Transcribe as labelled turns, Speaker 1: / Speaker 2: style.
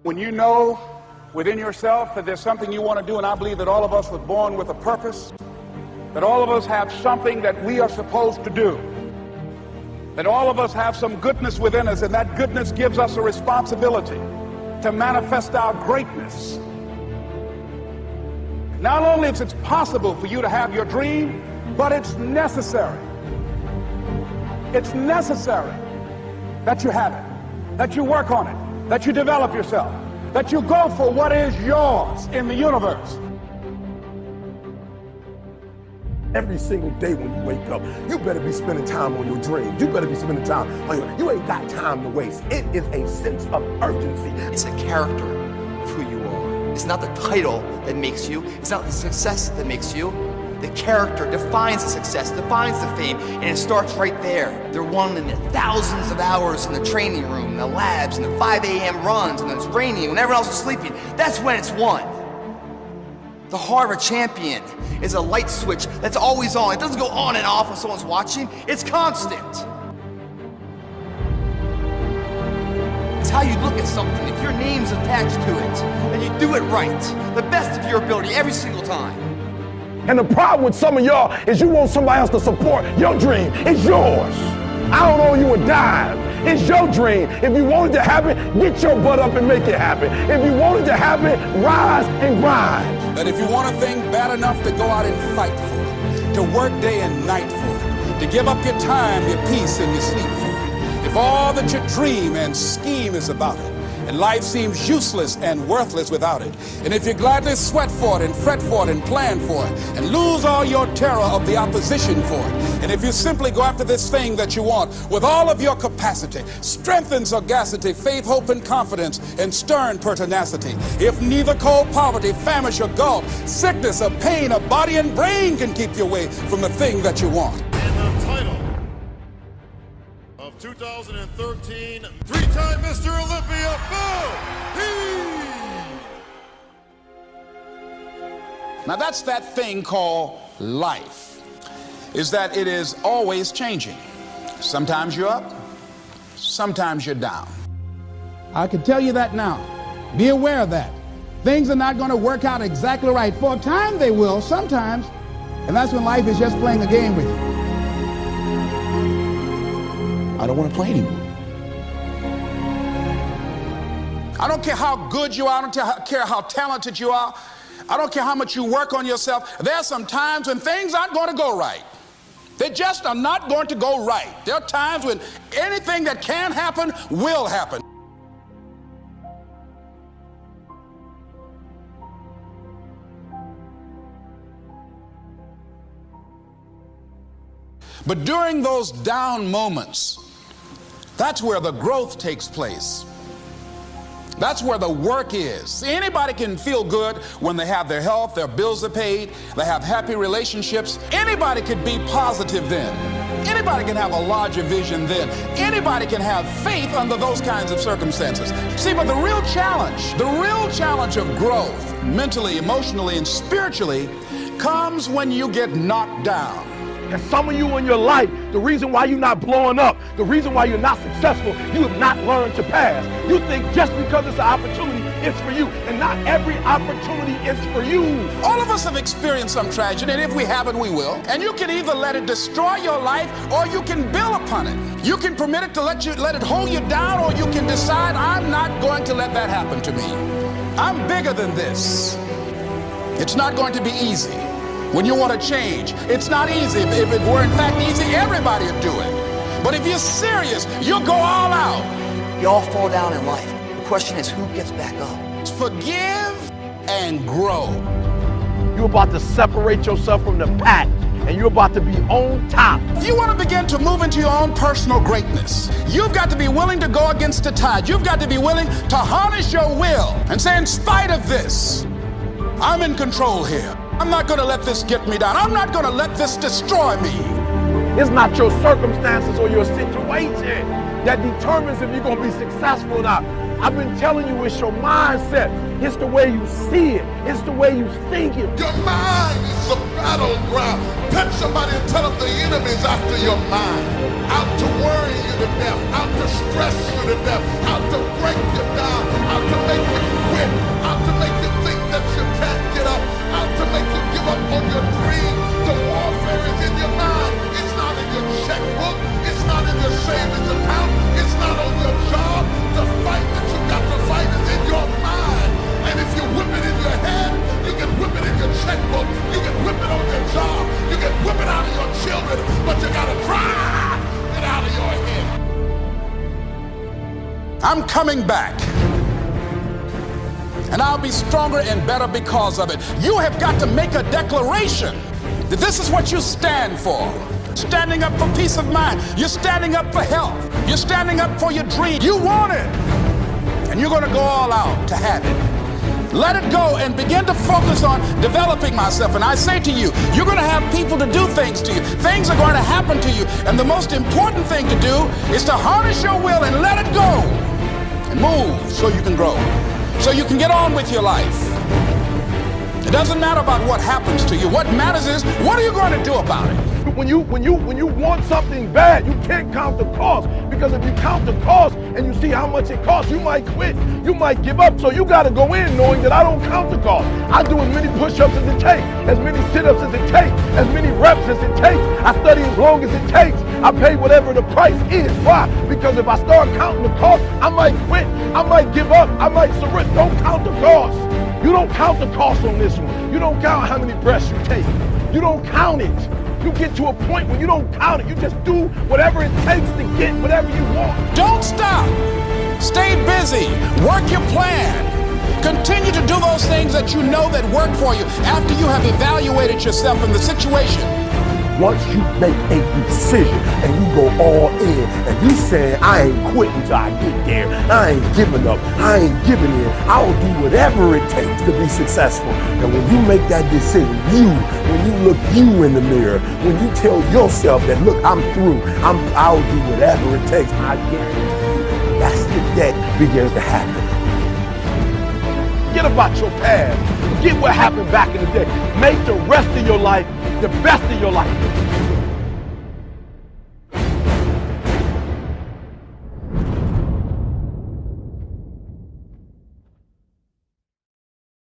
Speaker 1: When you know within yourself that there's something you want to do, and I believe that all of us were born with a purpose, that all of us have something that we are supposed to do, that all of us have some goodness within us, and that goodness gives us a responsibility to manifest our greatness. Not only is it possible for you to have your dream, but it's necessary. It's necessary that you have it, that you work on it, that you develop yourself, that you go for what is yours in the universe.
Speaker 2: Every single day when you wake up, you better be spending time on your dreams. You better be spending time on you ain't got time to waste. It is a sense of urgency.
Speaker 3: It's a character of who you are. It's not the title that makes you. It's not the success that makes you. The character defines the success, defines the fame, and it starts right there. They're won in the thousands of hours in the training room, in the labs, in the 5 a.m. runs, and it's raining, when everyone else is sleeping. That's when it's won. The heart of a champion is a light switch that's always on. It doesn't go on and off when someone's watching. It's constant. It's how you look at something. If your name's attached to it, and you do it right, the best of your ability every single time.
Speaker 2: And the problem with some of y'all is you want somebody else to support your dream. It's yours. I don't owe you a dime. It's your dream. If you want it to happen, get your butt up and make it happen. If you want it to happen, rise and grind.
Speaker 1: That if you want a thing bad enough to go out and fight for it, to work day and night for it, to give up your time, your peace, and your sleep for it, if all that you dream and scheme is about it, and life seems useless and worthless without it, and if you gladly sweat for it and fret for it and plan for it and lose all your terror of the opposition for it, and if you simply go after this thing that you want with all of your capacity, strength and sagacity, faith, hope, and confidence, and stern pertinacity, if neither cold poverty, famish, or gulf, sickness or pain of body and brain can keep you away from the thing that you want.
Speaker 4: And the title of 2013, three-time Mr. Olympia, Phil Heath.
Speaker 1: Now that's that thing called life, is that it is always changing. Sometimes you're up, sometimes you're down. I can tell you that now. Be aware of that. Things are not going to work out exactly right. For a time they will, sometimes, and that's when life is just playing a game with you.
Speaker 3: I don't want to play anymore.
Speaker 1: I don't care how good you are, I don't care how talented you are, I don't care how much you work on yourself. There are some times when things aren't going to go right. They just are not going to go right. There are times when anything that can happen will happen. But during those down moments, that's where the growth takes place. That's where the work is. See, anybody can feel good when they have their health, their bills are paid, they have happy relationships. Anybody can be positive then. Anybody can have a larger vision then. Anybody can have faith under those kinds of circumstances. See, but the real challenge of growth, mentally, emotionally, and spiritually, comes when you get knocked down.
Speaker 2: And some of you in your life, the reason why you're not blowing up, the reason why you're not successful, you have not learned to pass. You think just because it's an opportunity, it's for you. And not every opportunity is for you.
Speaker 1: All of us have experienced some tragedy, and if we haven't, we will. And you can either let it destroy your life, or you can build upon it. You can permit it to let it hold you down, or you can decide, I'm not going to let that happen to me. I'm bigger than this. It's not going to be easy. When you want to change, it's not easy. If it were in fact easy, everybody would do it. But if you're serious, you'll go all out.
Speaker 3: We all fall down in life. The question is, who gets back up?
Speaker 1: Forgive and grow.
Speaker 2: You're about to separate yourself from the pack, and you're about to be on top.
Speaker 1: If you want to begin to move into your own personal greatness, you've got to be willing to go against the tide. You've got to be willing to harness your will and say, in spite of this, I'm in control here. I'm not going to let this get me down. I'm not going to let this destroy me.
Speaker 2: It's not your circumstances or your situation that determines if you're going to be successful or not. I've been telling you, it's your mindset. It's the way you see it. It's the way you think it.
Speaker 4: Your mind is a battleground. Touch somebody and tell them the enemy's after your mind. Out to worry you to death. Out to stress you to death. Out to break you down. Out to make you
Speaker 1: coming back. And I'll be stronger and better because of it. You have got to make a declaration that this is what you stand for. Standing up for peace of mind. You're standing up for health. You're standing up for your dream. You want it. And you're going to go all out to have it. Let it go and begin to focus on developing myself. And I say to you, you're going to have people to do things to you. Things are going to happen to you. And the most important thing to do is to harness your will and let it go. And move so you can grow. So you can get on with your life. It doesn't matter about what happens to you. What matters is, what are you going to do about it?
Speaker 2: When you want something bad, you can't count the cost, because if you count the cost and you see how much it costs, you might quit, you might give up. So you got to go in knowing that I don't count the cost. I do as many push-ups as it takes, as many sit-ups as it takes, as many reps as it takes. I study as long as it takes. I pay whatever the price is. Why? Because if I start counting the cost, I might quit, I might give up, I might surrender. Don't count the cost. You don't count the cost on this one. You don't count how many breaths you take. You don't count it. You get to a point when you don't count it. You just do whatever it takes to get whatever you want.
Speaker 1: Don't stop. Stay busy. Work your plan. Continue to do those things that you know that work for you after you have evaluated yourself in the situation.
Speaker 2: Once you make a decision and you go all in and you say, I ain't quitting till I get there, I ain't giving up, I ain't giving in, I'll do whatever it takes to be successful. And when you make that decision, when you look you in the mirror, when you tell yourself that, look, I'm through, I'll do whatever it takes, I guarantee you, that's the that begins to happen. Forget about your past. Forget what happened back in the day. Make the rest of your life the best of your life.